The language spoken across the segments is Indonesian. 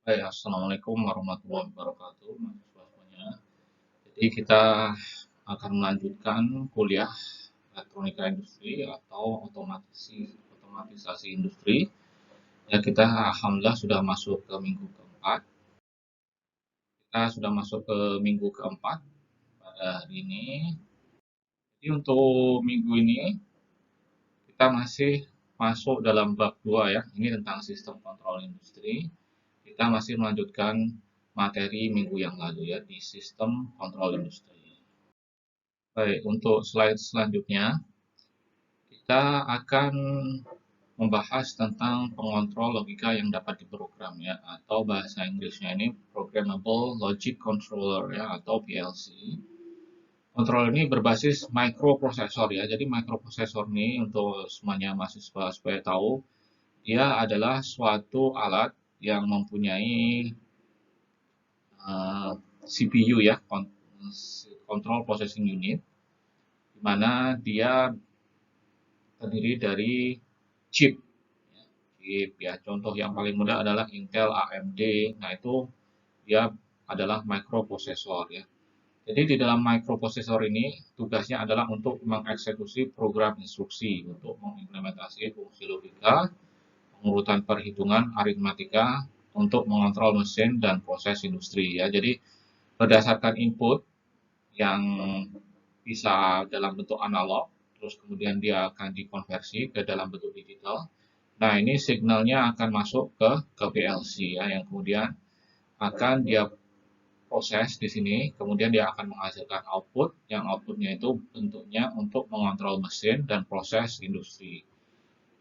Assalamualaikum warahmatullahi wabarakatuh, mahasiswa semuanya. Jadi kita akan melanjutkan kuliah elektronika industri atau otomatisasi industri. Ya, kita alhamdulillah sudah masuk ke minggu keempat. Kita sudah masuk ke minggu keempat pada hari ini. Jadi untuk minggu ini kita masih masuk dalam bab 2 ya. Ini tentang sistem kontrol industri. Kita masih melanjutkan materi minggu yang lalu ya di sistem kontrol industri. Baik, untuk slide selanjutnya kita akan membahas tentang pengontrol logika yang dapat diprogram ya, atau bahasa Inggrisnya ini Programmable Logic Controller ya, atau PLC. Kontrol ini berbasis microprocessor ya. Jadi microprocessor ini untuk semuanya mahasiswa supaya tahu, dia adalah suatu alat yang mempunyai CPU ya, Control Processing Unit, di mana dia terdiri dari chip. Chip ya, contoh yang paling mudah adalah Intel AMD. Nah, itu dia adalah microprocessor ya. Jadi di dalam microprocessor ini tugasnya adalah untuk mengeksekusi program instruksi untuk mengimplementasi fungsi logika, pengurutan perhitungan aritmatika untuk mengontrol mesin dan proses industri ya. Jadi berdasarkan input yang bisa dalam bentuk analog, terus kemudian dia akan dikonversi ke dalam bentuk digital. Nah, ini signalnya akan masuk ke PLC ya, yang kemudian akan dia proses di sini, kemudian dia akan menghasilkan output, yang outputnya itu bentuknya untuk mengontrol mesin dan proses industri.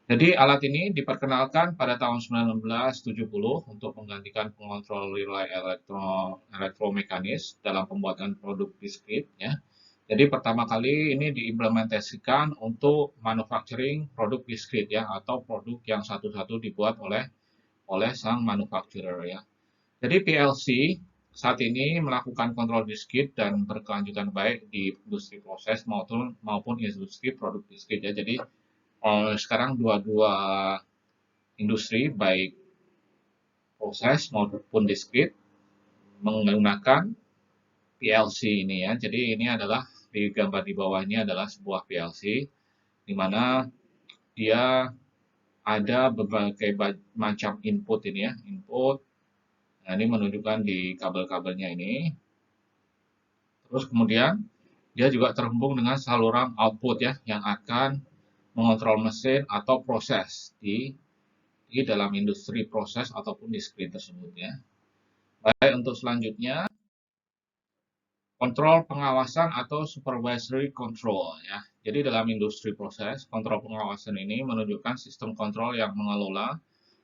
Jadi alat ini diperkenalkan pada tahun 1970 untuk menggantikan pengontrol relay elektromekanis dalam pembuatan produk diskrit ya. Jadi pertama kali ini diimplementasikan untuk manufacturing produk diskrit ya, atau produk yang satu-satu dibuat oleh sang manufacturer ya. Jadi PLC saat ini melakukan kontrol diskrit dan berkelanjutan baik di industri proses maupun industri produk diskrit ya. Jadi sekarang dua-dua industri baik proses maupun diskrit menggunakan PLC ini ya. Jadi ini adalah di gambar di bawah ini adalah sebuah PLC di mana dia ada berbagai macam input ini ya, input. Nah, ini menunjukkan di kabel-kabelnya ini. Terus kemudian dia juga terhubung dengan saluran output ya, yang akan mengontrol mesin atau proses di dalam industri proses ataupun diskrit tersebut ya. Baik, untuk selanjutnya kontrol pengawasan atau supervisory control ya. Jadi dalam industri proses, kontrol pengawasan ini menunjukkan sistem kontrol yang mengelola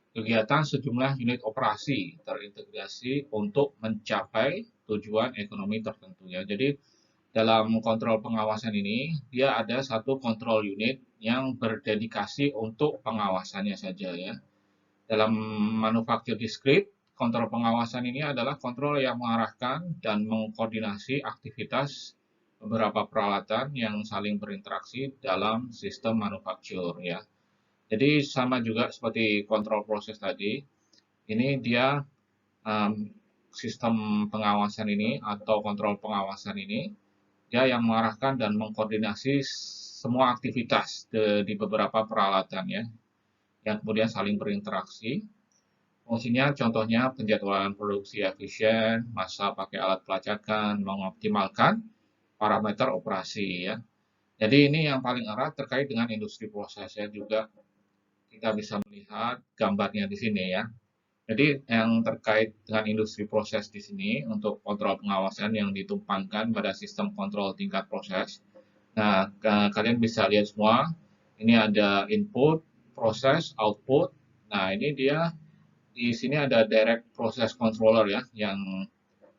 kegiatan sejumlah unit operasi terintegrasi untuk mencapai tujuan ekonomi tertentu ya. Jadi dalam kontrol pengawasan ini, dia ada satu kontrol unit yang berdedikasi untuk pengawasannya saja ya. Dalam manufaktur diskrit, kontrol pengawasan ini adalah kontrol yang mengarahkan dan mengkoordinasi aktivitas beberapa peralatan yang saling berinteraksi dalam sistem manufaktur ya. Jadi sama juga seperti kontrol proses tadi, ini dia sistem pengawasan ini atau kontrol pengawasan ini dia yang mengarahkan dan mengkoordinasi semua aktivitas di beberapa peralatan ya, yang kemudian saling berinteraksi. Fungsinya contohnya penjadwalan produksi efisien, masa pakai alat pelacakan, mengoptimalkan parameter operasi ya. Jadi ini yang paling erat terkait dengan industri proses ya, juga kita bisa melihat gambarnya di sini ya. Jadi yang terkait dengan industri proses di sini untuk kontrol pengawasan yang ditumpangkan pada sistem kontrol tingkat proses. Nah, kalian bisa lihat semua. Ini ada input, proses, output. Nah, ini dia di sini ada direct process controller ya, yang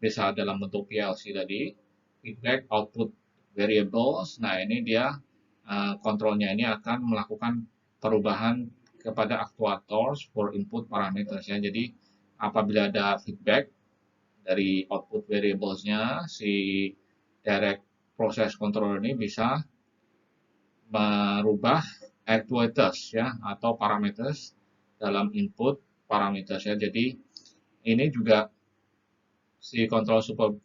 bisa dalam bentuk PLC tadi, feedback output variables. Nah, ini dia kontrolnya ini akan melakukan perubahan kepada actuators for input parameters ya. Jadi apabila ada feedback dari output variables-nya, si direct process controller ini bisa merubah actuators ya, atau parameters dalam input parameters ya. Jadi ini juga si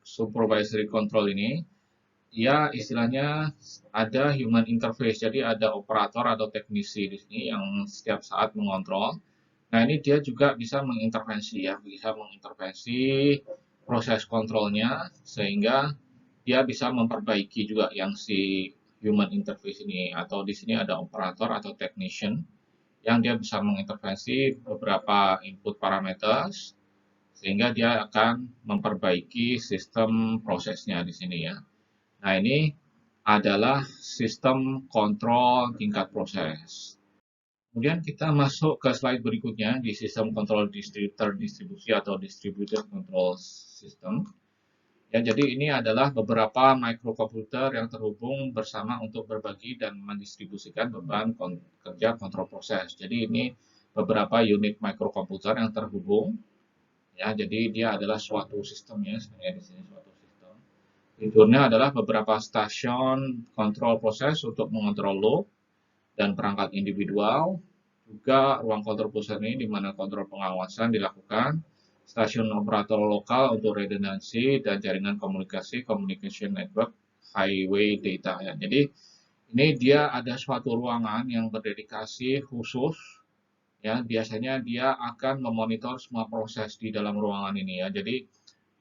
supervisory control ini, dia istilahnya ada human interface, jadi ada operator atau teknisi di sini yang setiap saat mengontrol. Nah, ini dia juga bisa mengintervensi ya, bisa mengintervensi proses kontrolnya sehingga dia bisa memperbaiki juga yang si human interface ini, atau di sini ada operator atau technician yang dia bisa mengintervensi beberapa input parameters sehingga dia akan memperbaiki sistem prosesnya di sini ya. Nah, ini adalah sistem kontrol tingkat proses. Kemudian kita masuk ke slide berikutnya di sistem kontrol terdistribusi atau distributed control system. Ya, jadi ini adalah beberapa microkomputer yang terhubung bersama untuk berbagi dan mendistribusikan beban kerja kontrol proses. Jadi ini beberapa unit microkomputer yang terhubung. Ya, jadi dia adalah suatu sistem ya, sebenarnya di sini suatu sistem. Fiturnya adalah beberapa stasiun kontrol proses untuk mengontrol load dan perangkat individual, juga ruang kontrol pusat ini di mana kontrol pengawasan dilakukan, stasiun operator lokal untuk redundansi, dan jaringan komunikasi, communication network, highway data. Ya. Jadi ini dia ada suatu ruangan yang berdedikasi khusus, ya biasanya dia akan memonitor semua proses di dalam ruangan ini ya. Jadi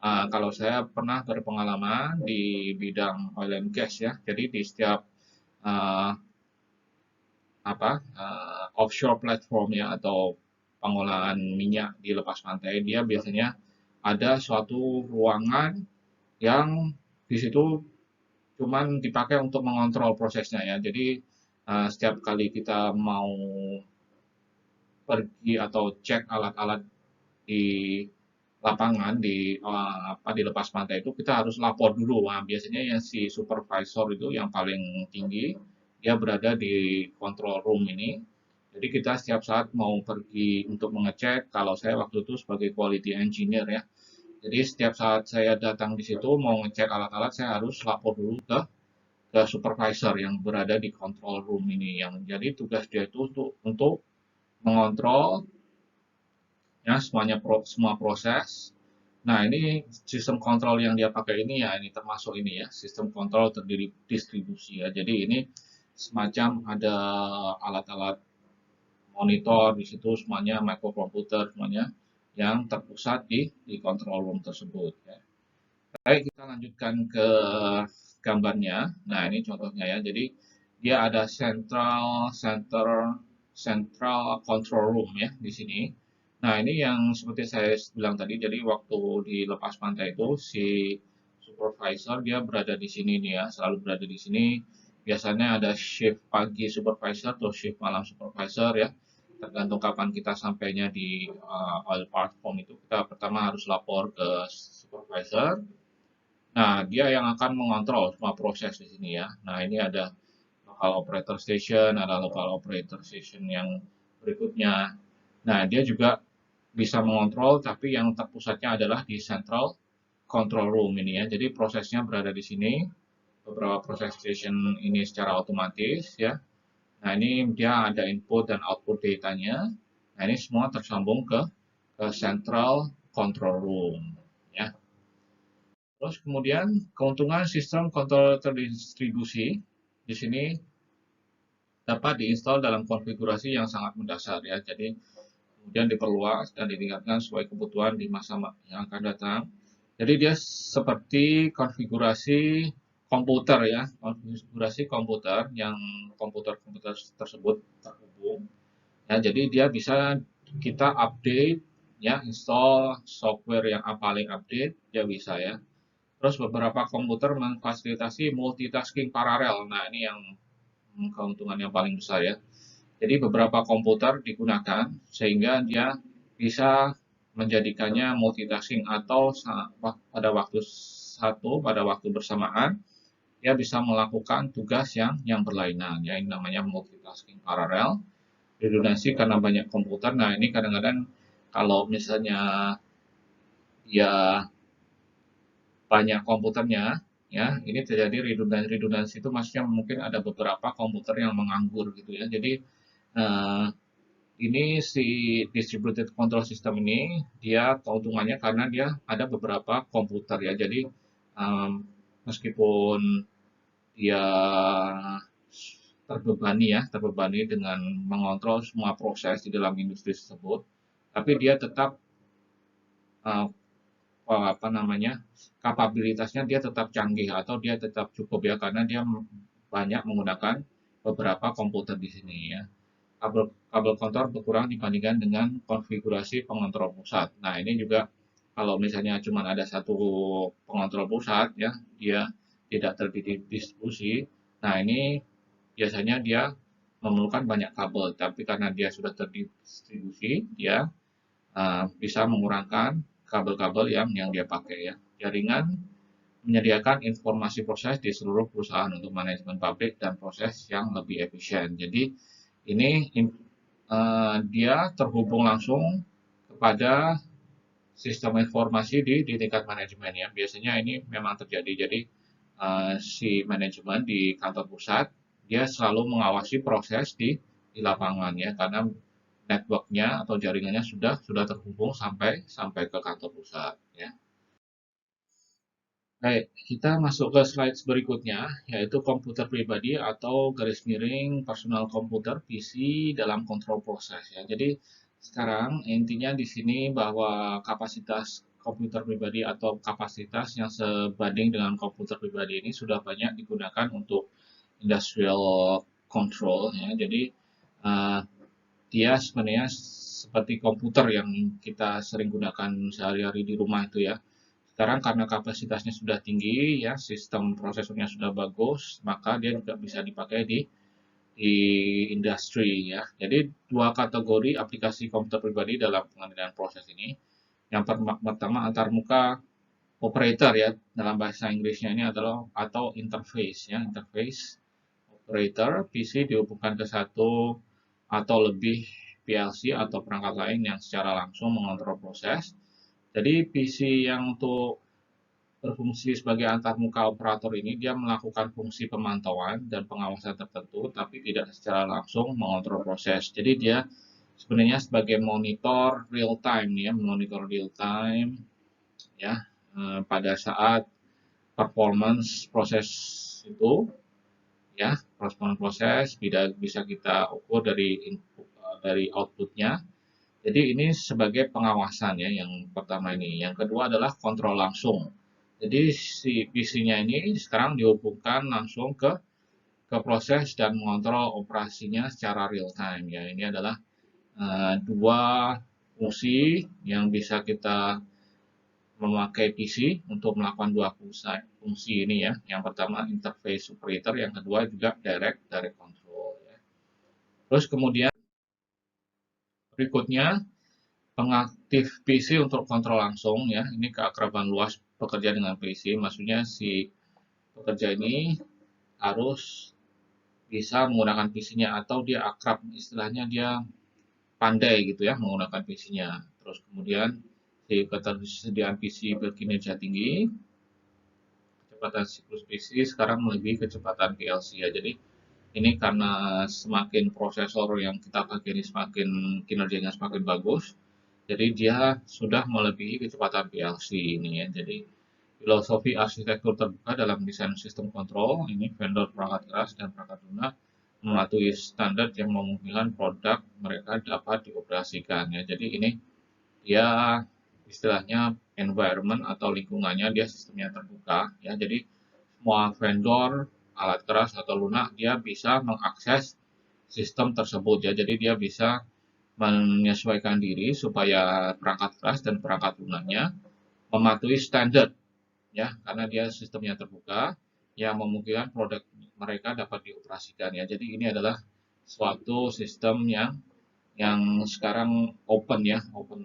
kalau saya pernah berpengalaman di bidang oil and gas ya, jadi di setiap uh, offshore platform ya atau pengolahan minyak di lepas pantai, dia biasanya ada suatu ruangan yang di situ cuman dipakai untuk mengontrol prosesnya ya. Jadi setiap kali kita mau pergi atau cek alat-alat di lapangan di lepas pantai itu kita harus lapor dulu. Nah, biasanya yang si supervisor itu yang paling tinggi dia berada di control room ini. Jadi kita setiap saat mau pergi untuk mengecek, kalau saya waktu itu sebagai quality engineer ya. Jadi setiap saat saya datang di situ mau ngecek alat-alat saya harus lapor dulu ke supervisor yang berada di control room ini, yang jadi tugas dia itu untuk mengontrol ya semua proses. Nah, ini sistem kontrol yang dia pakai ini ya, ini termasuk ini ya, sistem kontrol terdiri distribusi ya. Jadi ini semacam ada alat-alat monitor di situ semuanya microkomputer semuanya yang terpusat di control room tersebut ya. Baik, kita lanjutkan ke gambarnya. Nah, ini contohnya ya. Jadi dia ada central control room ya di sini. Nah, ini yang seperti saya bilang tadi, jadi waktu di lepas pantai itu si supervisor dia berada di sini nih ya, selalu berada di sini. Biasanya ada shift pagi supervisor atau shift malam supervisor ya. Tergantung kapan kita sampainya di oil platform itu, kita pertama harus lapor ke supervisor. Nah, dia yang akan mengontrol semua proses di sini ya. Nah, ini ada local operator station, ada local operator station yang berikutnya. Nah, dia juga bisa mengontrol, tapi yang terpusatnya adalah di central control room ini ya. Jadi prosesnya berada di sini, beberapa proses station ini secara otomatis ya. Nah, ini dia ada input dan output datanya. Nah, ini semua tersambung ke central control room ya. Terus kemudian keuntungan sistem kontrol terdistribusi di sini dapat diinstal dalam konfigurasi yang sangat mendasar ya. Jadi kemudian diperluas dan ditingkatkan sesuai kebutuhan di masa yang akan datang. Jadi dia seperti konfigurasi komputer ya, konfigurasi komputer yang komputer-komputer tersebut terhubung. Ya, jadi dia bisa kita update ya, install software yang paling update dia bisa ya. Terus beberapa komputer memfasilitasi multitasking paralel. Nah, ini yang keuntungan yang paling besar ya. Jadi beberapa komputer digunakan sehingga dia bisa menjadikannya multitasking atau pada waktu pada waktu bersamaan dia bisa melakukan tugas yang berlainan. Ya, ini namanya multitasking paralel. Redundansi karena banyak komputer. Nah, ini kadang-kadang kalau misalnya dia banyak komputernya, ya ini terjadi redundansi itu maksudnya mungkin ada beberapa komputer yang menganggur gitu ya. Jadi ini si distributed control system ini dia keuntungannya karena dia ada beberapa komputer ya. Jadi meskipun dia terbebani dengan mengontrol semua proses di dalam industri tersebut, tapi dia tetap uh, apa namanya kapabilitasnya dia tetap canggih atau dia tetap cukup ya karena dia banyak menggunakan beberapa komputer di sini ya. Kabel kontrol berkurang dibandingkan dengan konfigurasi pengontrol pusat. Nah, ini juga kalau misalnya cuma ada satu pengontrol pusat ya, dia tidak terdistribusi. Nah, ini biasanya dia memerlukan banyak kabel, tapi karena dia sudah terdistribusi, dia bisa mengurangkan kabel-kabel yang dia pakai ya. Jaringan menyediakan informasi proses di seluruh perusahaan untuk manajemen pabrik dan proses yang lebih efisien. Jadi ini dia terhubung langsung kepada sistem informasi di tingkat manajemen ya. Biasanya ini memang terjadi. Jadi si manajemen di kantor pusat dia selalu mengawasi proses di lapangan ya karena networknya atau jaringannya sudah terhubung sampai ke kantor pusat ya. Baik, kita masuk ke slide berikutnya, yaitu komputer pribadi atau garis miring personal komputer PC dalam kontrol proses ya. Jadi sekarang intinya di sini bahwa kapasitas komputer pribadi atau kapasitas yang sebanding dengan komputer pribadi ini sudah banyak digunakan untuk industrial control ya. Jadi uh, dia sebenarnya seperti komputer yang kita sering gunakan sehari-hari di rumah itu ya. Sekarang karena kapasitasnya sudah tinggi, ya sistem prosesornya sudah bagus, maka dia juga bisa dipakai di industri ya. Jadi dua kategori aplikasi komputer pribadi dalam pengendalian proses ini. Yang pertama antarmuka operator ya, dalam bahasa Inggrisnya ini adalah atau interface ya, interface operator PC dihubungkan ke satu atau lebih PLC atau perangkat lain yang secara langsung mengontrol proses. Jadi PC yang untuk berfungsi sebagai antarmuka operator ini dia melakukan fungsi pemantauan dan pengawasan tertentu tapi tidak secara langsung mengontrol proses. Jadi dia sebenarnya sebagai monitor real time ya, monitor real time ya pada saat performance proses itu ya, performance proses bisa kita ukur dari input dari outputnya. Jadi ini sebagai pengawasan ya yang pertama ini. Yang kedua adalah kontrol langsung. Jadi si PC-nya ini sekarang dihubungkan langsung ke proses dan mengontrol operasinya secara real time ya. Ini adalah dua fungsi yang bisa kita memakai PC untuk melakukan dua fungsi ini ya. Yang pertama interface operator, yang kedua juga direct control ya. Terus kemudian berikutnya pengaktif PC untuk kontrol langsung ya. Ini keakraban luas pekerja dengan PC. Maksudnya si pekerja ini harus bisa menggunakan PC-nya atau dia akrab, istilahnya dia pandai gitu ya menggunakan PC-nya. Terus kemudian si ketersediaan PC berkinerja tinggi, kecepatan siklus PC sekarang melebihi kecepatan PLC ya. Jadi ini karena semakin prosesor yang kita pakai ini semakin kinerjanya semakin bagus, jadi dia sudah melebihi kecepatan PLC ini ya. Jadi filosofi arsitektur terbuka dalam desain sistem kontrol ini vendor perangkat keras dan perangkat lunak mematuhi standar yang memungkinkan produk mereka dapat dioperasikan ya. Jadi ini dia istilahnya environment atau lingkungannya dia sistemnya terbuka ya. Jadi semua vendor alat keras atau lunak dia bisa mengakses sistem tersebut ya. Jadi dia bisa menyesuaikan diri supaya perangkat keras dan perangkat lunaknya mematuhi standar ya karena dia sistemnya terbuka yang memungkinkan produk mereka dapat dioperasikan ya. Jadi ini adalah suatu sistem yang sekarang open ya, open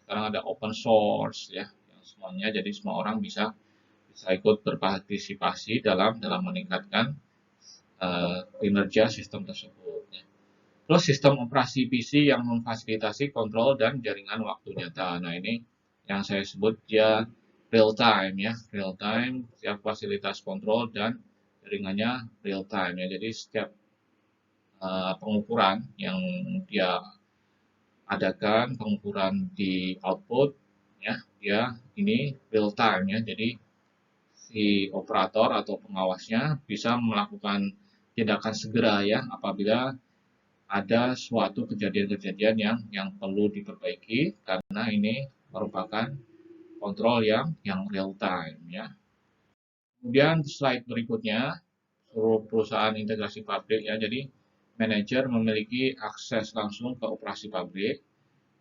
sekarang ada open source ya, yang semuanya jadi semua orang bisa bisa ikut berpartisipasi dalam meningkatkan kinerja sistem tersebut. Ya. Terus sistem operasi PC yang memfasilitasi kontrol dan jaringan waktu nyata. Nah ini yang saya sebut dia real time ya, real time setiap fasilitas kontrol dan jaringannya real time ya. Jadi setiap pengukuran yang dia adakan pengukuran di output, ya, dia ini real time ya. Jadi si operator atau pengawasnya bisa melakukan tindakan segera ya apabila ada suatu kejadian-kejadian yang perlu diperbaiki karena ini merupakan kontrol yang real time ya. Kemudian slide berikutnya seluruh perusahaan integrasi pabrik ya. Jadi manajer memiliki akses langsung ke operasi pabrik,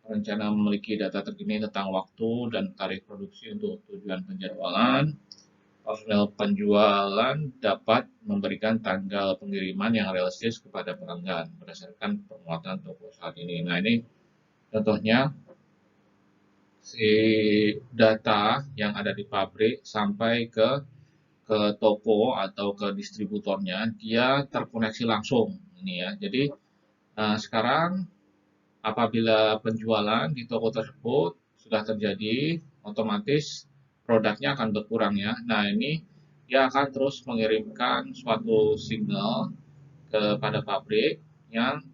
rencana memiliki data terkini tentang waktu dan tarif produksi untuk tujuan penjadwalan. Personel penjualan dapat memberikan tanggal pengiriman yang realistis kepada pelanggan berdasarkan penguatan toko saat ini. Nah, ini contohnya si data yang ada di pabrik sampai ke toko atau ke distributornya, dia terkoneksi langsung ini ya. Jadi sekarang apabila penjualan di toko tersebut sudah terjadi, otomatis produknya akan berkurang ya. Nah, ini dia akan terus mengirimkan suatu signal kepada pabrik yang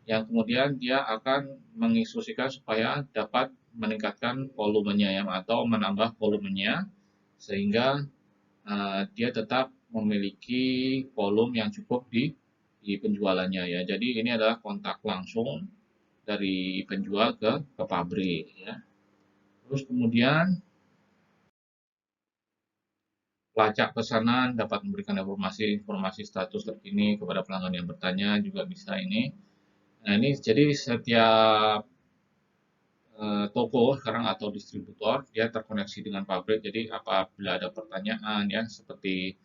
kemudian dia akan menginstruksikan supaya dapat meningkatkan volumenya ya atau menambah volumenya sehingga dia tetap memiliki volume yang cukup di penjualannya ya. Jadi ini adalah kontak langsung dari penjual ke pabrik ya. Terus kemudian pelacak pesanan dapat memberikan informasi status terkini kepada pelanggan yang bertanya juga bisa ini. Nah ini jadi setiap toko sekarang atau distributor dia terkoneksi dengan pabrik. Jadi apabila ada pertanyaan ya seperti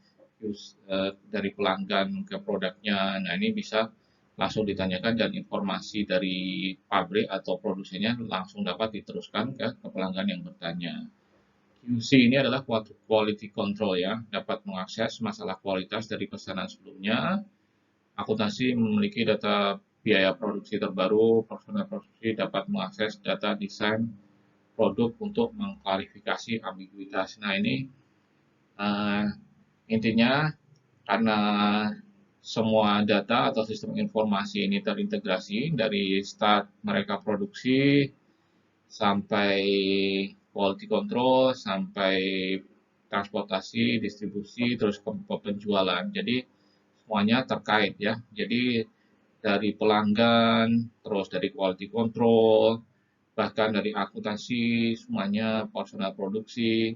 dari pelanggan ke produknya, nah ini bisa langsung ditanyakan dan informasi dari pabrik atau produsennya langsung dapat diteruskan ke pelanggan yang bertanya. QC ini adalah quality control ya, dapat mengakses masalah kualitas dari pesanan sebelumnya. Akuntansi memiliki data biaya produksi terbaru, personel produksi dapat mengakses data desain produk untuk mengklarifikasi ambiguitas. Nah ini uh, intinya karena semua data atau sistem informasi ini terintegrasi dari start mereka produksi sampai quality control, sampai transportasi, distribusi, terus ke penjualan. Jadi semuanya terkait ya. Jadi dari pelanggan, terus dari quality control, bahkan dari akuntansi, semuanya personal produksi.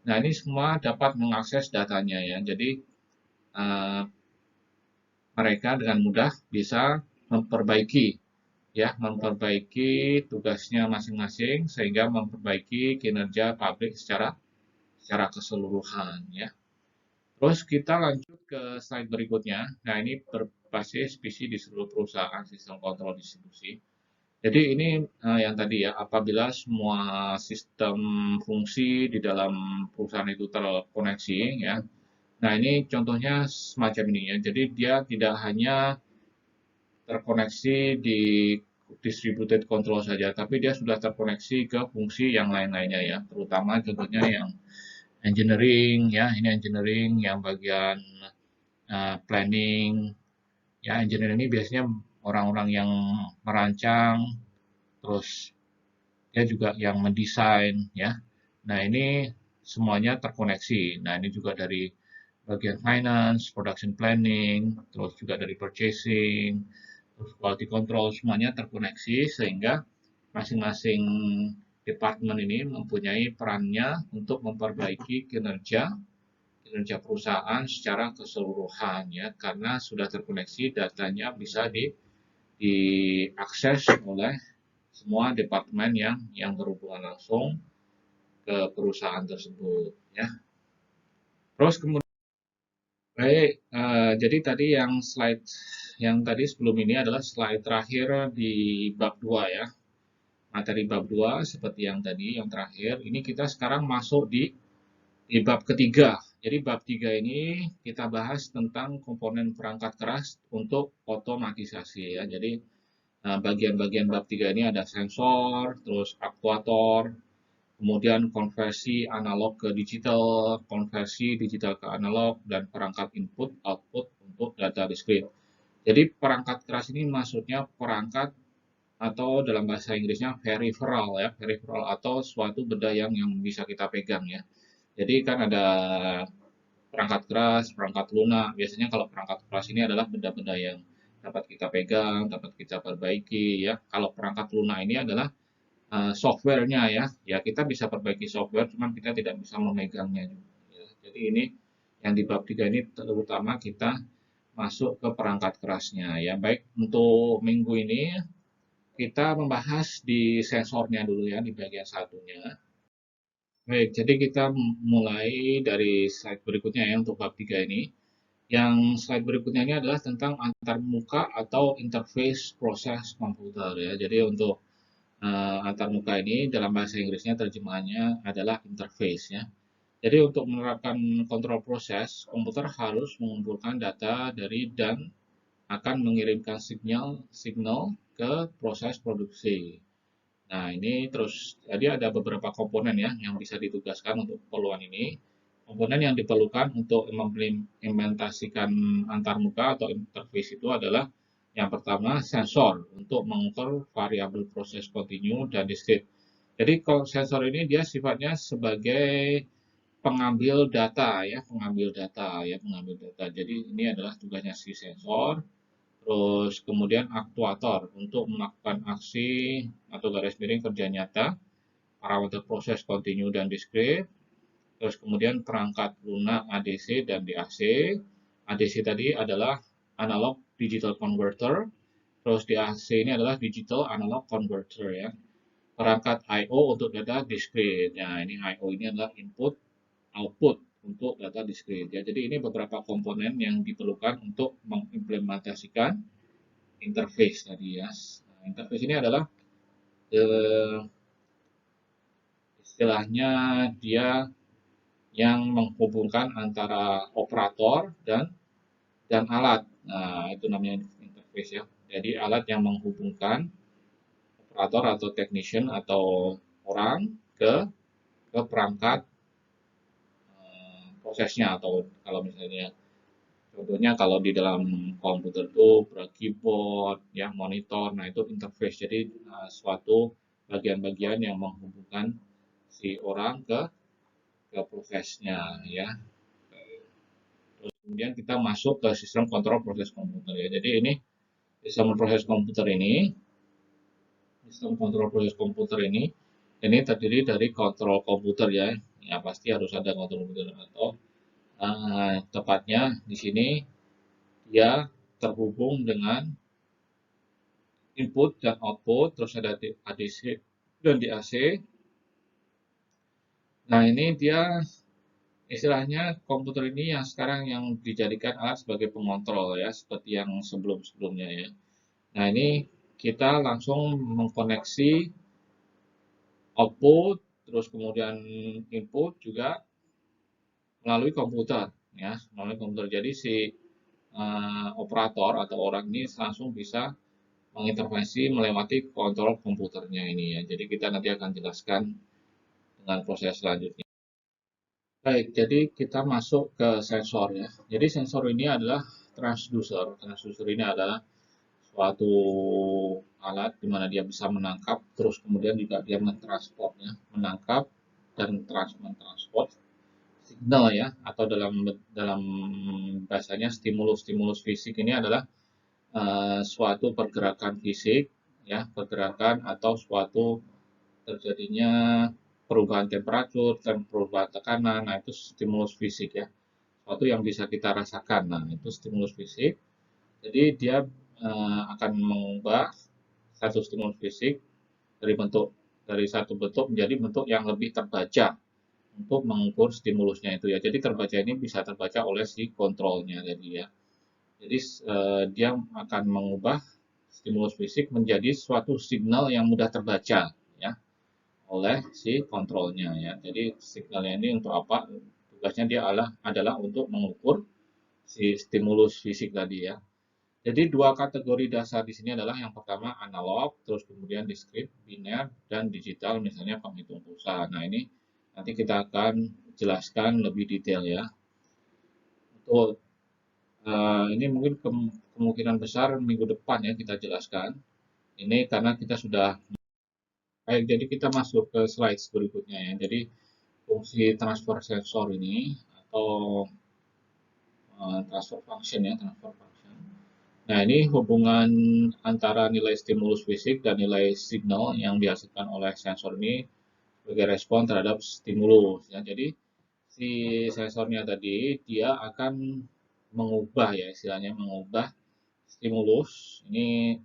Nah ini semua dapat mengakses datanya ya. Jadi uh, mereka dengan mudah bisa memperbaiki ya, memperbaiki tugasnya masing-masing sehingga memperbaiki kinerja pabrik secara keseluruhan ya. Terus kita lanjut ke slide berikutnya. Nah, ini berbasis visi di seluruh perusahaan sistem kontrol distribusi. Jadi ini yang tadi ya, apabila semua sistem fungsi di dalam perusahaan itu terkoneksi ya. Nah, ini contohnya semacam ini ya. Jadi dia tidak hanya terkoneksi di distributed control saja, tapi dia sudah terkoneksi ke fungsi yang lain-lainnya ya, terutama contohnya yang engineering ya, ini engineering yang bagian planning ya, engineering ini biasanya orang-orang yang merancang, terus dia juga yang mendesain ya. Nah ini semuanya terkoneksi. Nah ini juga dari bagian finance, production planning, terus juga dari purchasing, terus quality control semuanya terkoneksi sehingga masing-masing departemen ini mempunyai perannya untuk memperbaiki kinerja perusahaan secara keseluruhan ya karena sudah terkoneksi datanya bisa diakses oleh semua departemen yang berhubungan langsung ke perusahaan tersebut ya. Terus kemudian baik, jadi tadi yang slide yang tadi sebelum ini adalah slide terakhir di bab 2 ya. Materi bab 2 seperti yang tadi yang terakhir. Ini kita sekarang masuk di bab ketiga. Jadi bab 3 ini kita bahas tentang komponen perangkat keras untuk otomatisasi ya. Jadi bagian-bagian bab 3 ini ada sensor, terus aktuator, kemudian konversi analog ke digital, konversi digital ke analog, dan perangkat input-output untuk data diskrit. Jadi perangkat keras ini maksudnya perangkat atau dalam bahasa Inggrisnya peripheral ya, peripheral atau suatu benda yang bisa kita pegang ya. Jadi kan ada perangkat keras, perangkat lunak. Biasanya kalau perangkat keras ini adalah benda-benda yang dapat kita pegang, dapat kita perbaiki ya. Kalau perangkat lunak ini adalah softwarenya ya. Ya kita bisa perbaiki software, cuman kita tidak bisa memegangnya juga. Ya. Jadi ini yang di bab 3 ini terutama kita masuk ke perangkat kerasnya ya. Baik untuk minggu ini kita membahas di sensornya dulu ya di bagian satunya. Baik, jadi kita mulai dari slide berikutnya ya untuk bab 3 ini. Yang slide berikutnya ini adalah tentang antarmuka atau interface proses komputer ya. Jadi untuk antarmuka ini dalam bahasa Inggrisnya terjemahannya adalah interface ya. Jadi untuk menerapkan kontrol proses, komputer harus mengumpulkan data dari dan akan mengirimkan signal ke proses produksi. Nah, ini terus jadi ada beberapa komponen ya yang bisa ditugaskan untuk keperluan ini. Komponen yang diperlukan untuk mengimplementasikan antarmuka atau interface itu adalah yang pertama sensor untuk mengukur variabel proses kontinu dan discrete. Jadi kalau sensor ini dia sifatnya sebagai pengambil data ya, pengambil data. Jadi ini adalah tugasnya si sensor. Terus kemudian aktuator untuk melakukan aksi atau garis miring kerja nyata, parameter proses kontinu dan discrete. Terus kemudian perangkat lunak ADC dan DAC. ADC tadi adalah analog digital converter. Terus DAC ini adalah digital analog converter ya. Perangkat I/O untuk data discrete. Nah, ini I/O ini adalah input output untuk data discrete ya. Jadi ini beberapa komponen yang diperlukan untuk mengimplementasikan interface tadi ya. Nah, interface ini adalah eh, istilahnya dia yang menghubungkan antara operator dan alat. Nah, itu namanya interface ya. Jadi alat yang menghubungkan operator atau technician atau orang ke perangkat prosesnya atau kalau misalnya contohnya kalau di dalam komputer itu keyboard, ya monitor, nah itu interface. Jadi suatu bagian-bagian yang menghubungkan si orang ke prosesnya, ya. Terus kemudian kita masuk ke sistem kontrol proses komputer ya. Jadi ini sistem kontrol proses komputer ini terdiri dari kontrol komputer ya. Ya pasti harus ada kontrol komputer atau tepatnya di sini dia terhubung dengan input dan output, terus ada ADC dan DAC. Nah, ini dia istilahnya komputer ini yang sekarang yang dijadikan alat sebagai pengontrol ya, seperti yang sebelum-sebelumnya ya. Nah, ini kita langsung mengkoneksi output, terus kemudian input juga melalui komputer ya, melalui komputer. Jadi si operator atau orang ini langsung bisa mengintervensi melewati kontrol komputernya ini ya. Jadi kita nanti akan jelaskan dengan proses selanjutnya. Baik, jadi kita masuk ke sensor ya. Jadi sensor ini adalah transducer. Transducer ini adalah suatu alat di mana dia bisa menangkap, terus kemudian juga dia mentransportnya, menangkap dan mentransport signal ya, atau dalam bahasanya stimulus-stimulus fisik ini adalah suatu pergerakan fisik ya, pergerakan atau suatu terjadinya perubahan temperatur dan perubahan tekanan. Nah, itu stimulus fisik ya. Suatu yang bisa kita rasakan. Nah, itu stimulus fisik. Jadi dia akan mengubah satu stimulus fisik dari satu bentuk menjadi bentuk yang lebih terbaca untuk mengukur stimulusnya itu ya. Jadi terbaca ini bisa terbaca oleh si kontrolnya jadi ya. Jadi dia akan mengubah stimulus fisik menjadi suatu signal yang mudah terbaca ya oleh si kontrolnya ya. Jadi signalnya ini untuk apa? Tugasnya dia adalah untuk mengukur si stimulus fisik tadi ya. Jadi dua kategori dasar di sini adalah yang pertama analog, terus kemudian discrete, biner, dan digital misalnya penghitung pulsa. Nah ini nanti kita akan jelaskan lebih detail ya. Untuk ini mungkin kemungkinan besar minggu depan ya kita jelaskan. Ini karena kita sudah, jadi kita masuk ke slide berikutnya ya. Jadi fungsi transfer sensor ini atau transfer function ya, transfer function. Nah, ini hubungan antara nilai stimulus fisik dan nilai signal yang dihasilkan oleh sensor ini sebagai respon terhadap stimulus ya. Jadi si sensornya tadi dia akan mengubah ya, istilahnya mengubah stimulus. Ini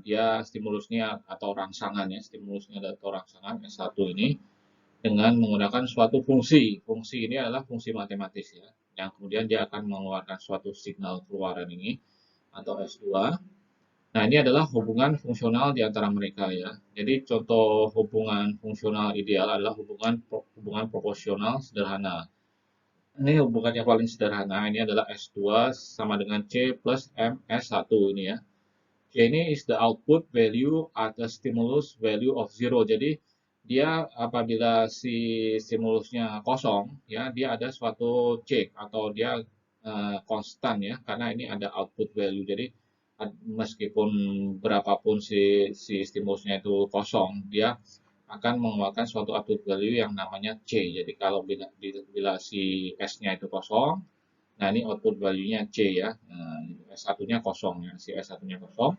dia stimulusnya atau rangsangan ya, stimulusnya atau rangsangan S1 ini dengan menggunakan suatu fungsi. Fungsi ini adalah fungsi matematis ya, yang kemudian dia akan mengeluarkan suatu signal keluaran ini atau S2. Nah, ini adalah hubungan fungsional di antara mereka ya. Jadi contoh hubungan fungsional ideal adalah hubungan proporsional sederhana. Ini hubungan yang paling sederhana, ini adalah S2 sama dengan C plus M S1 ini ya. C ini is the output value at a stimulus value of zero. Jadi dia apabila si stimulusnya kosong, ya dia ada suatu C atau dia konstan ya, karena ini ada output value. Jadi meskipun berapapun si stimulusnya itu kosong, dia akan mengeluarkan suatu output value yang namanya C. Jadi kalau bila si S-nya itu kosong, nah ini output value-nya C ya. Nah, S1-nya kosong ya, si S1-nya kosong,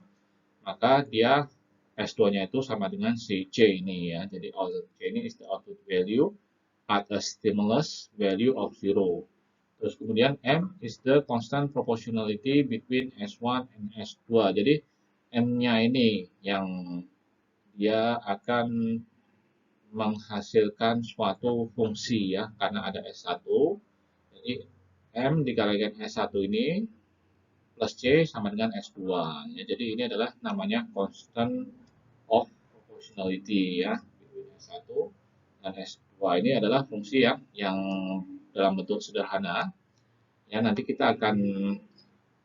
maka dia S2-nya itu sama dengan si C ini ya. Jadi output C ini is the output value at a stimulus value of zero. Terus kemudian M is the constant proportionality between S1 and S2. Jadi M-nya ini yang dia akan menghasilkan suatu fungsi ya, karena ada S1. Jadi M dikalikan S1 ini plus C sama dengan S2. Ya, jadi ini adalah namanya constant of proportionality ya, S1 dan S2 ini adalah fungsi yang dalam bentuk sederhana. Ya, nanti kita akan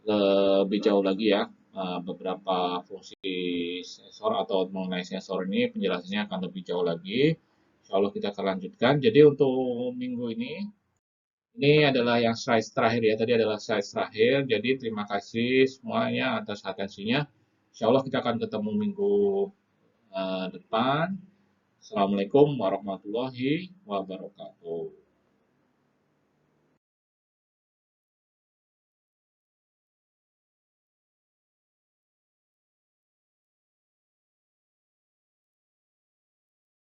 lebih jauh lagi ya, beberapa fungsi sensor atau mengenai sensor ini penjelasannya akan lebih jauh lagi. Insya Allah kita akan lanjutkan. Jadi untuk minggu ini adalah yang slide terakhir ya. Tadi adalah slide terakhir. Jadi terima kasih semuanya atas atensinya. Insya Allah kita akan ketemu minggu depan. Assalamualaikum warahmatullahi wabarakatuh.